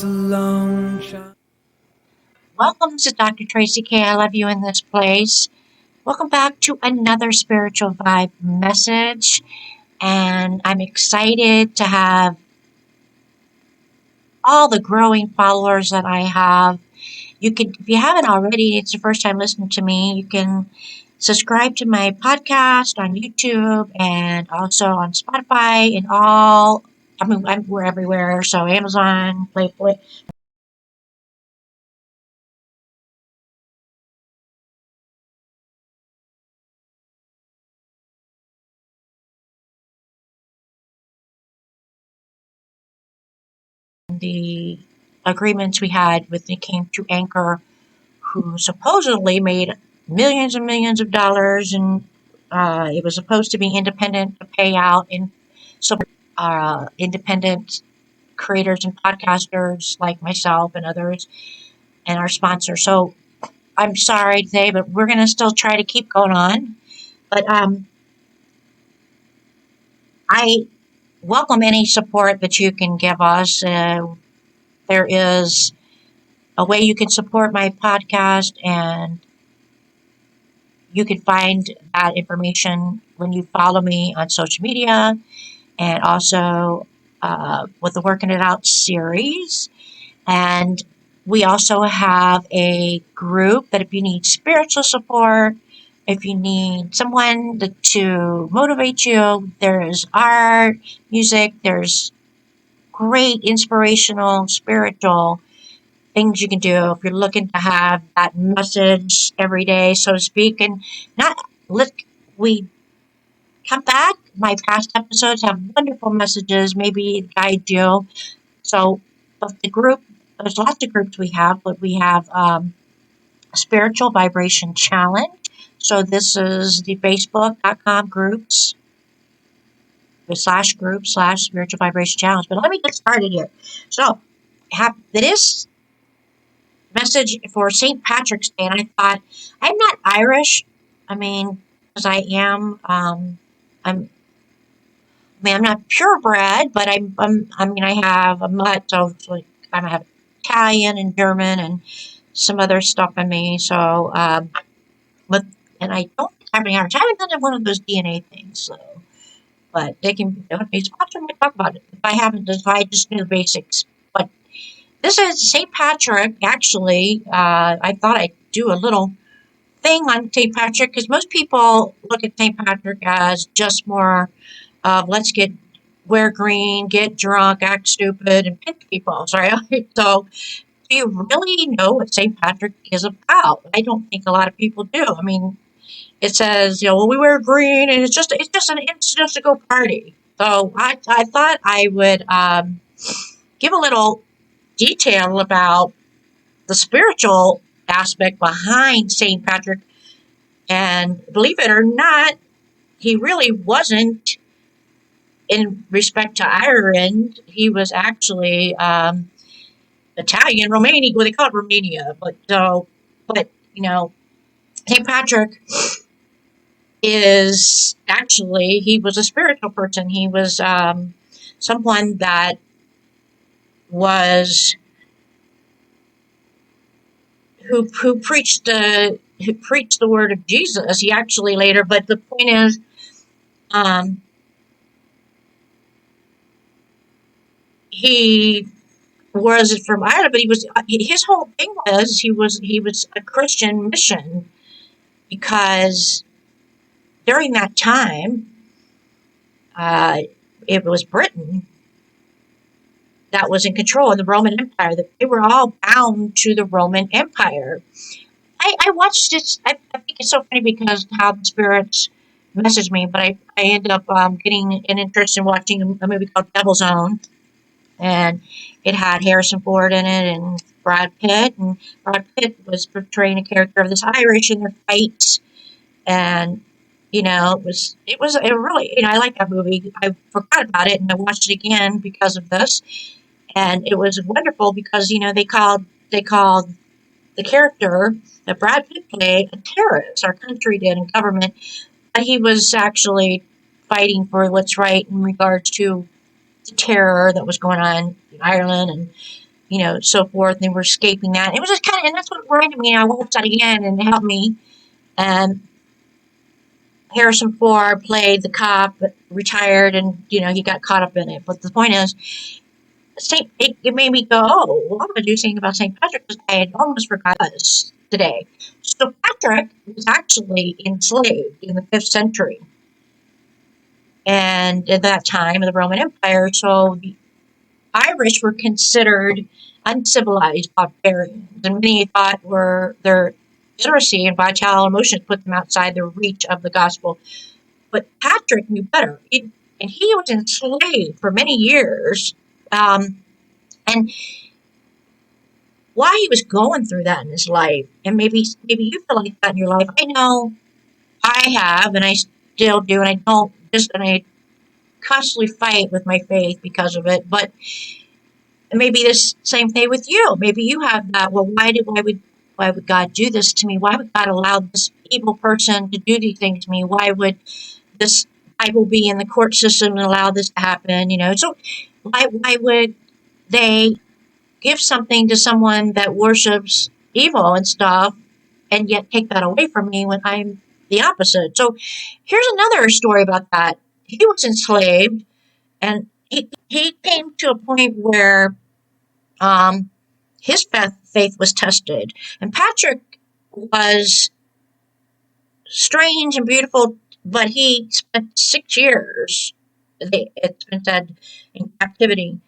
Welcome, this is Dr. Tracy K. I love you in this place. Welcome back to another Spiritual Vibe message. And I'm excited to have all the growing followers that I have. You can, if you haven't already, it's your first time listening to me, you can subscribe to my podcast on YouTube and also on Spotify and we're everywhere. So Amazon, Play, the agreements we had when it came to Anchor, who supposedly made millions and millions of dollars, and it was supposed to be independent to pay out and support independent creators and podcasters like myself and others and our sponsor. So I'm sorry today, but we're going to still try to keep going on. But I welcome any support that you can give us. There is a way you can support my podcast, and you can find that information when you follow me on social media and also with the Working It Out series. And we also have a group that if you need spiritual support, if you need someone to motivate you, there's art, music, there's great inspirational, spiritual things you can do if you're looking to have that message every day, so to speak. And not let we come back. My past episodes have wonderful messages, maybe guide you. So, but the group, there's lots of groups we have, but we have Spiritual Vibration Challenge. So this is the Facebook.com groups, the /group/ Spiritual Vibration Challenge. But let me get started here. So, it is message for St. Patrick's Day, and I thought, I'm not Irish. I mean, because I am, I'm not purebred, but I mean, I have a mutt, so it's like I have Italian and German and some other stuff in me. So, but and I don't have any Irish. I haven't done one of those DNA things, so. But they can. They sponsor me talk about it. If I haven't, if I just knew the basics. But this is St. Patrick. Actually, I thought I'd do a little thing on St. Patrick because most people look at St. Patrick as just more of wear green, get drunk, act stupid, and pick people. Sorry. So, do you really know what St. Patrick is about? I don't think a lot of people do. I mean, it says, well, we wear green, and it's just a go party. So I thought I would give a little detail about the spiritual aspect behind St. Patrick. And believe it or not, he really wasn't in respect to Ireland. He was actually Italian, Romanian. Well, they call it Romania, but St. Patrick is actually he was a spiritual person. He was someone that was who preached the word of Jesus. He actually later, but the point is, um, he was from Ireland, but his whole thing was he was a Christian mission because during that time, uh, it was Britain that was in control of the Roman Empire. That they were all bound to the Roman Empire. I watched it. I think it's so funny because how the spirits messaged me, but I ended up getting an interest in watching a movie called Devil's Own, and it had Harrison Ford in it and Brad Pitt, and Brad Pitt was portraying a character of this Irish in their fights, and it was a really I like that movie. I forgot about it and I watched it again because of this, and it was wonderful because they called the character that Brad Pitt played a terrorist. Our country did in government, but he was actually fighting for what's right in regards to the terror that was going on in Ireland, and so forth. And they were escaping that. It was just kind of, and that's what reminded me. I watched that again and it helped me. And Harrison Ford played the cop, retired, and he got caught up in it. But the point is, it made me go, oh, well, I'm going to do something about St. Patrick because I had almost forgot this today. So Patrick was actually enslaved in the 5th century. And at that time of the Roman Empire, so the Irish were considered uncivilized barbarians. And many thought their literacy and vital emotions put them outside the reach of the gospel. But Patrick knew better. And he was enslaved for many years. And why he was going through that in his life, and maybe you feel like that in your life. I know I have, and I still do, and I constantly fight with my faith because of it. But maybe this same thing with you. Maybe you have that. Well, why would God do this to me? Why would God allow this evil person to do these things to me? Why would this Bible be in the court system and allow this to happen? So why would they give something to someone that worships evil and stuff and yet take that away from me when I'm the opposite? So here's another story about that. He was enslaved, and he came to a point where his faith was tested. And Patrick was strange and beautiful, but he spent 6 years, it's been said, in captivity.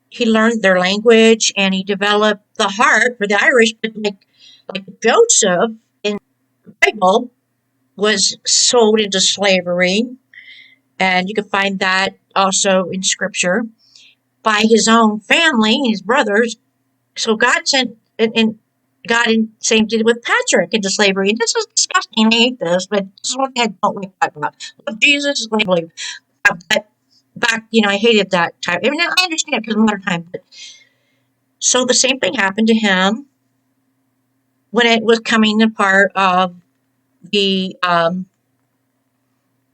He learned their language and he developed the heart for the Irish, but like Joseph in the Bible was sold into slavery, and you can find that also in Scripture by his own family, his brothers. So God sent and God same did with Patrick into slavery. And this is disgusting. I hate this, but this is what I don't like that about. Love Jesus, I believe. But back, I hated that time. I mean, I understand it because of modern time, but so the same thing happened to him when it was coming apart of the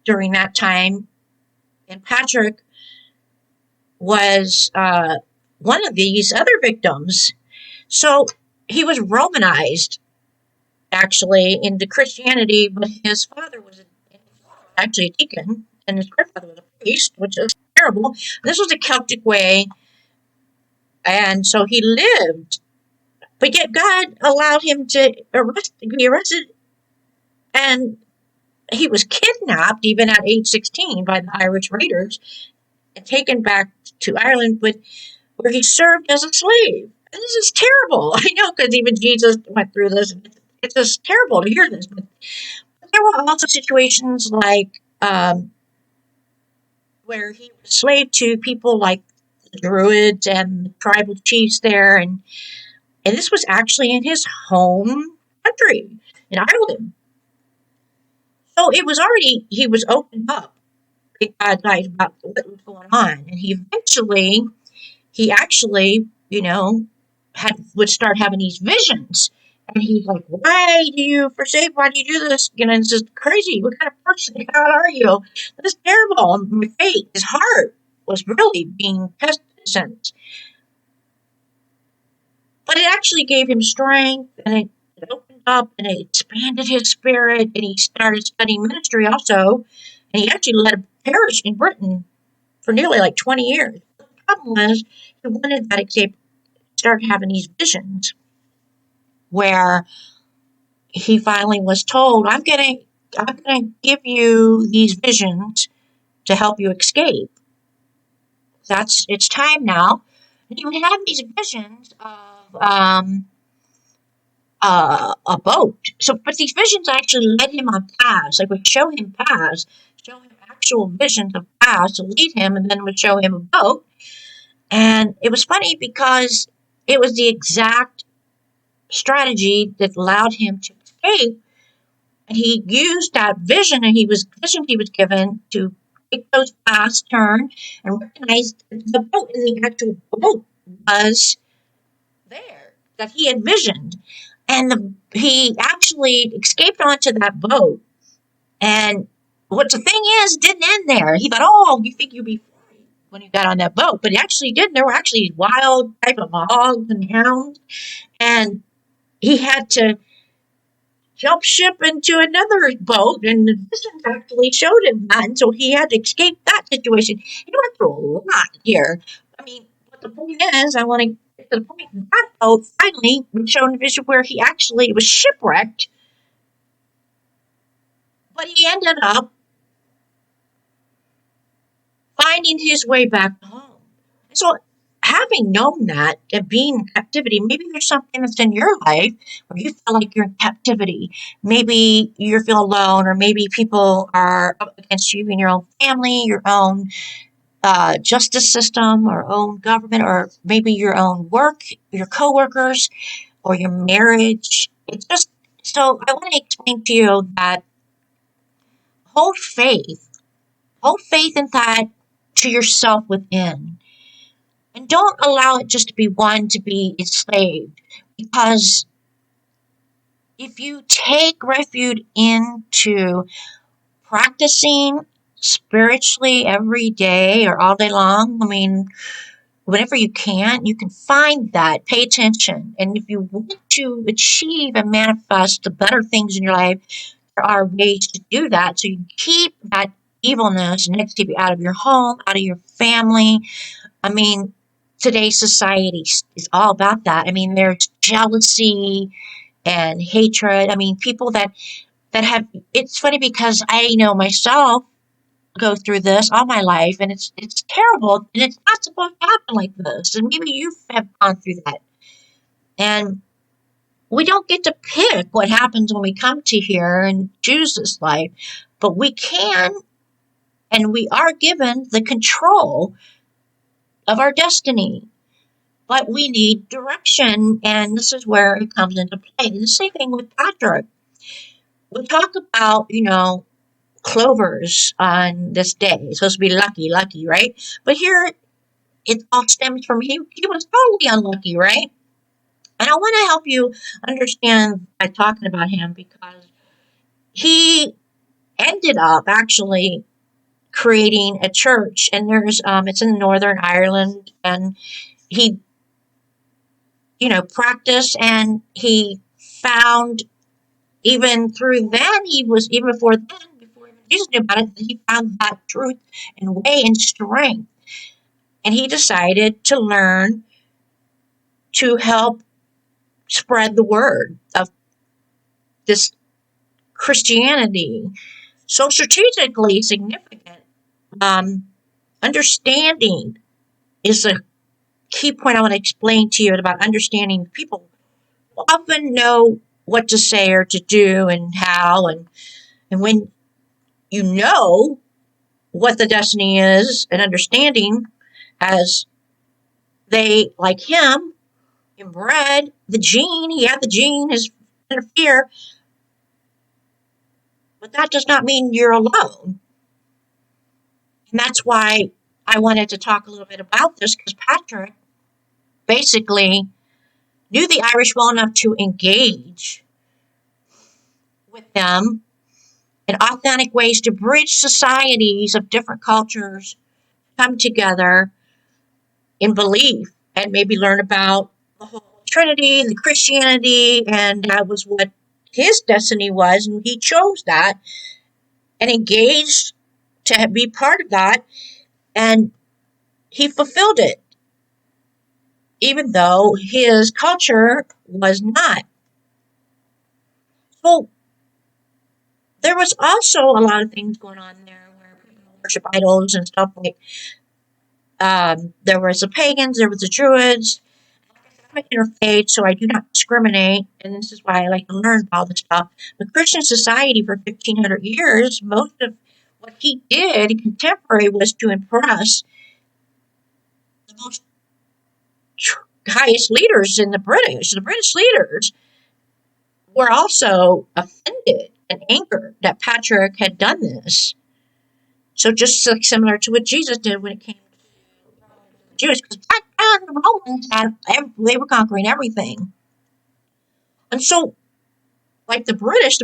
during that time, and Patrick was one of these other victims. So he was Romanized actually into Christianity, but his father was actually a deacon, and his grandfather was a priest, which is terrible. This was a Celtic way, and so he lived. But yet God allowed him to be arrested, and he was kidnapped even at age 16 by the Irish raiders and taken back to Ireland, where he served as a slave. And this is terrible. I know, because even Jesus went through this. It's just terrible to hear this. But there were also situations like where he was slave to people like the Druids and the tribal chiefs there, and this was actually in his home country in Ireland. So it was already, he was opened up about what was going on, and he actually, would start having these visions. And he's like, why do you do this? It's just crazy. What kind of person God are you? This is terrible. My faith, his heart was really being tested since. But it actually gave him strength, and it opened up, and it expanded his spirit, and he started studying ministry also. And he actually led a parish in Britain for nearly 20 years. The problem was he wanted that escape, start having these visions where he finally was told, I'm gonna give you these visions to help you escape. It's time now. And he would have these visions of a boat. But these visions actually led him on paths. Would show him paths, show him actual visions of paths to lead him, and then would show him a boat. And it was funny because it was the exact strategy that allowed him to escape. And he used that vision he was given to take those paths, turn, and recognize the boat, and the actual boat was there that he had visioned. And he actually escaped onto that boat. And what the thing is, didn't end there. He thought, oh, you think you'll be free? when he got on that boat, but he actually did. There were actually wild type of hogs and hounds, and he had to jump ship into another boat, and the distance actually showed him that, and so he had to escape that situation. He went through a lot here. I mean, but the point is, I want to get to the point that boat finally was shown a vision where he actually was shipwrecked, but he ended up finding his way back home. So, having known that and being in captivity, maybe there's something that's in your life where you feel like you're in captivity. Maybe you feel alone, or maybe people are up against you in your own family, your own justice system, or own government, or maybe your own work, your coworkers, or your marriage. It's just so I want to explain to you that hold faith, hold faith in that to yourself within. And don't allow it just to be one to be enslaved. Because if you take refuge into practicing spiritually every day or all day long, I mean, whenever you can find that. Pay attention. And if you want to achieve and manifest the better things in your life, there are ways to do that. So you keep that evilness and negativity out of your home, out of your family. I mean, today's society is all about that. I mean, there's jealousy and hatred. I mean, people that have. It's funny because I know myself go through this all my life, and it's terrible, and it's not supposed to happen like this. And maybe you have gone through that, and we don't get to pick what happens when we come to here and choose this life, but we can, and we are given the control of our destiny. But we need direction, and this is where it comes into play. The same thing with Patrick. We talk about, clovers on this day. It's supposed to be lucky, lucky, right? But here it all stems from he was totally unlucky, right? And I want to help you understand by talking about him because he ended up actually creating a church, and there's it's in Northern Ireland, and he practiced, and he found even through then he was even before then before even Jesus knew about it, he found that truth and way and strength, and he decided to learn to help spread the word of this Christianity. So strategically significant. Understanding is a key point I want to explain to you about understanding. People often know what to say or to do and how, and when you know what the destiny is and understanding, as they, like him, inbred the gene, he had the gene, his fear, but that does not mean you're alone. And that's why I wanted to talk a little bit about this, because Patrick basically knew the Irish well enough to engage with them in authentic ways to bridge societies of different cultures, come together in belief, and maybe learn about the whole Trinity and the Christianity, and that was what his destiny was, and he chose that and engaged to be part of that, and he fulfilled it, even though his culture was not. So there was also a lot of things going on there where people worship idols and stuff like. There was the pagans, there was the Druids. I'm interfaith, so I do not discriminate, and this is why I like to learn about this stuff. But Christian society for 1,500 years, most of what he did contemporary was to impress the most highest leaders in the British. The British leaders were also offended and angered that Patrick had done this. So just like similar to what Jesus did when it came to Jews, because back then the Romans they were conquering everything, and so like the British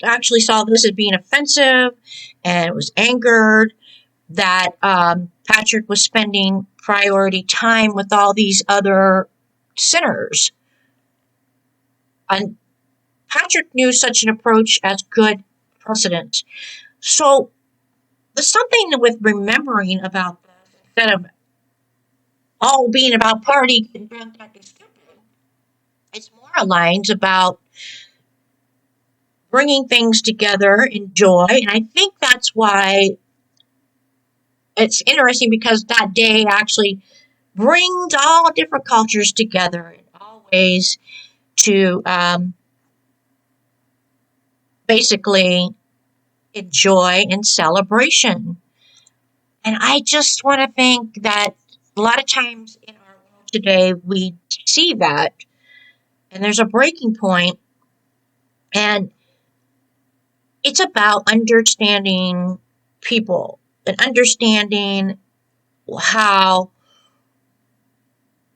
actually saw this as being offensive, and it was angered. that Patrick was spending priority time with all these other sinners. And Patrick knew such an approach as good precedent. So there's something with remembering about this instead of all being about party and drunk and stupid. It's more aligned about bringing things together in joy. And I think that's why it's interesting, because that day actually brings all different cultures together in all ways to basically enjoy and celebration. And I just want to think that a lot of times in our world today, we see that, and there's a breaking point, and it's about understanding people and understanding how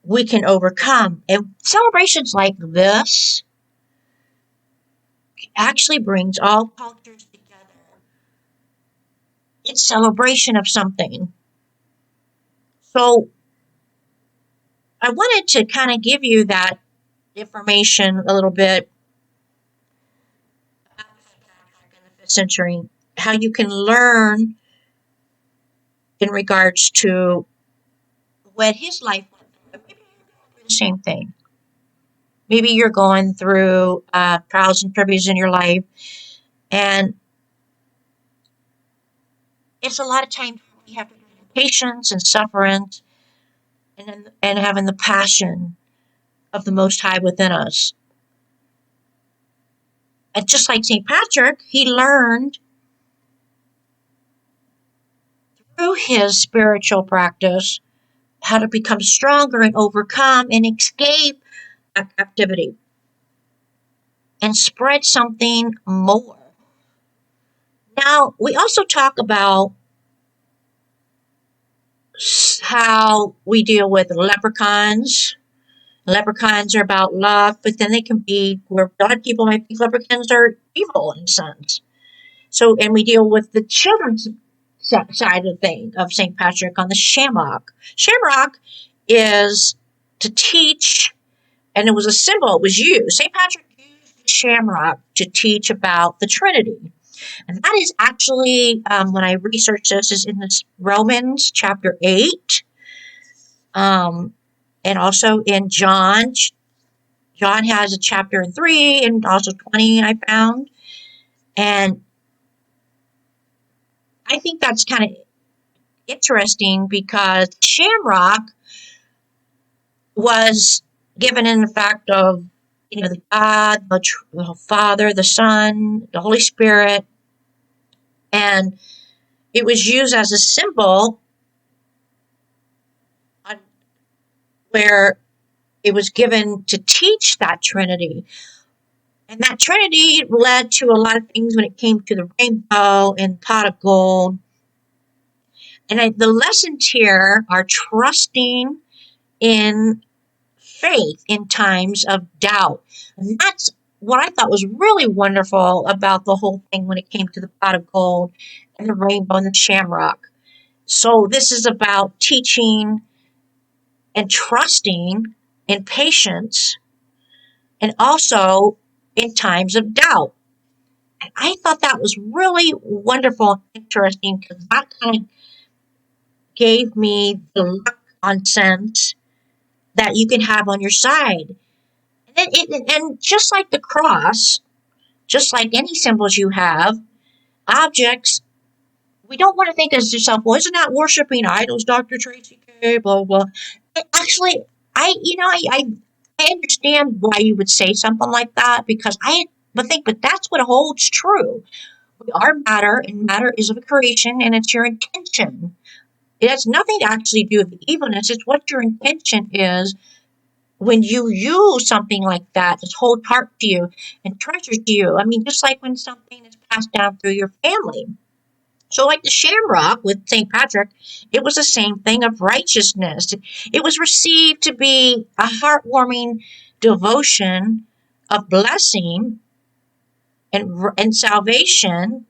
we can overcome. And celebrations like this actually brings all cultures together. It's celebration of something. So I wanted to kind of give you that information a little bit about Patrick in the 5th century, how you can learn in regards to what his life went through. Maybe you're going through the same thing. Maybe you're going through trials and tribulations in your life, and it's a lot of times we have to do patience and sufferance, and having the passion of the Most High within us. And just like St. Patrick, he learned through his spiritual practice how to become stronger and overcome and escape captivity and spread something more. Now, we also talk about how we deal with leprechauns. Leprechauns are about love, but then they can be, where a lot of people might think leprechauns are evil in a sense. So, and we deal with the children's side of the thing of St. Patrick on the shamrock. Shamrock is to teach, and it was a symbol, it was used. St. Patrick used the shamrock to teach about the Trinity. And that is actually, when I researched this, is in this Romans chapter 8. And also in John. John has a chapter 3 and also 20, I found. And I think that's kind of interesting, because shamrock was given in the fact of, the God, the Father, the Son, the Holy Spirit. And it was used as a symbol where it was given to teach that Trinity. And that Trinity led to a lot of things when it came to the rainbow and pot of gold. And the lessons here are trusting in faith in times of doubt. And that's what I thought was really wonderful about the whole thing when it came to the pot of gold and the rainbow and the shamrock. So this is about teaching and trusting and patience, and also in times of doubt. And I thought that was really wonderful and interesting, because that kind of gave me the luck on sense that you can have on your side. And just like the cross, just like any symbols you have, objects, we don't want to think as yourself, well, isn't that worshiping idols, Dr. Tracy K, blah, blah. Actually, I understand why you would say something like that, because but that's what holds true. We are matter, and matter is of a creation, and it's your intention. It has nothing to actually do with the evilness. It's what your intention is when you use something like that. It's hold heart to you and treasure to you. I mean, just like when something is passed down through your family. So like the shamrock with St. Patrick, it was the same thing of righteousness. It was received to be a heartwarming devotion of blessing and salvation,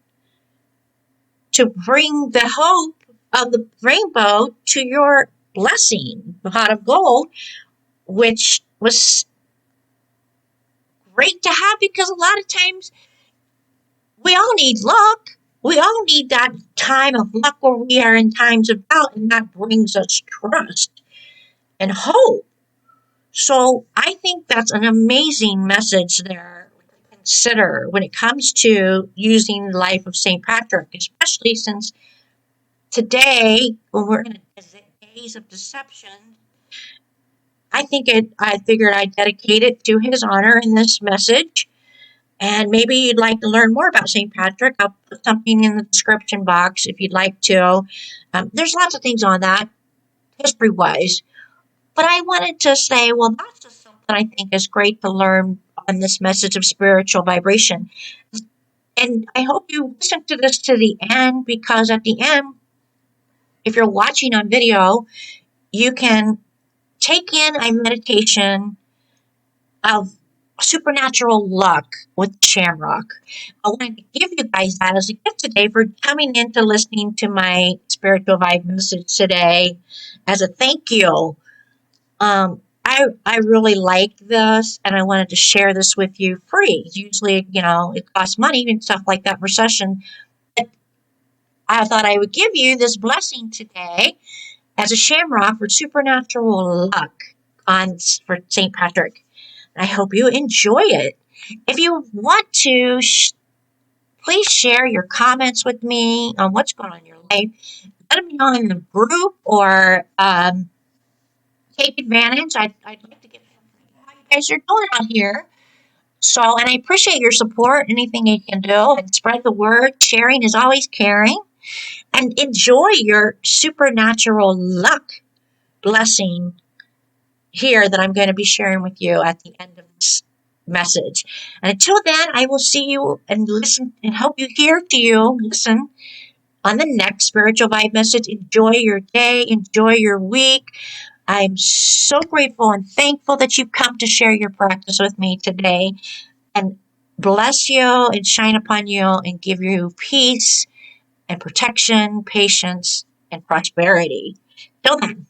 to bring the hope of the rainbow to your blessing, the pot of gold, which was great to have because a lot of times we all need luck. We all need that time of luck where we are in times of doubt, and that brings us trust and hope. So I think that's an amazing message there to consider when it comes to using the life of St. Patrick, especially since today, when we're in a days of deception, I figured I'd dedicate it to his honor in this message. And maybe you'd like to learn more about St. Patrick. I'll put something in the description box if you'd like to. There's lots of things on that, history wise. But I wanted to say, well, that's just something I think is great to learn on this message of spiritual vibration. And I hope you listen to this to the end because at the end, if you're watching on video, you can take in a meditation of supernatural luck with Shamrock. I wanted to give you guys that as a gift today for coming in to listening to my spiritual vibe message today as a thank you. I really like this and I wanted to share this with you free. Usually, it costs money and stuff like that for session. But I thought I would give you this blessing today as a shamrock for supernatural luck for St. Patrick. I hope you enjoy it. If you want to, please share your comments with me on what's going on in your life. Let me know in the group or take advantage. I'd like to get how you guys are doing out here. So, and I appreciate your support. Anything you can do and spread the word. Sharing is always caring. And enjoy your supernatural luck blessing here that I'm going to be sharing with you at the end of this message. And until then, I will see you and listen and help you listen on the next spiritual vibe message. Enjoy your day, enjoy your week. I'm so grateful and thankful that you've come to share your practice with me today. And bless you and shine upon you and give you peace and protection, patience, and prosperity. Till then.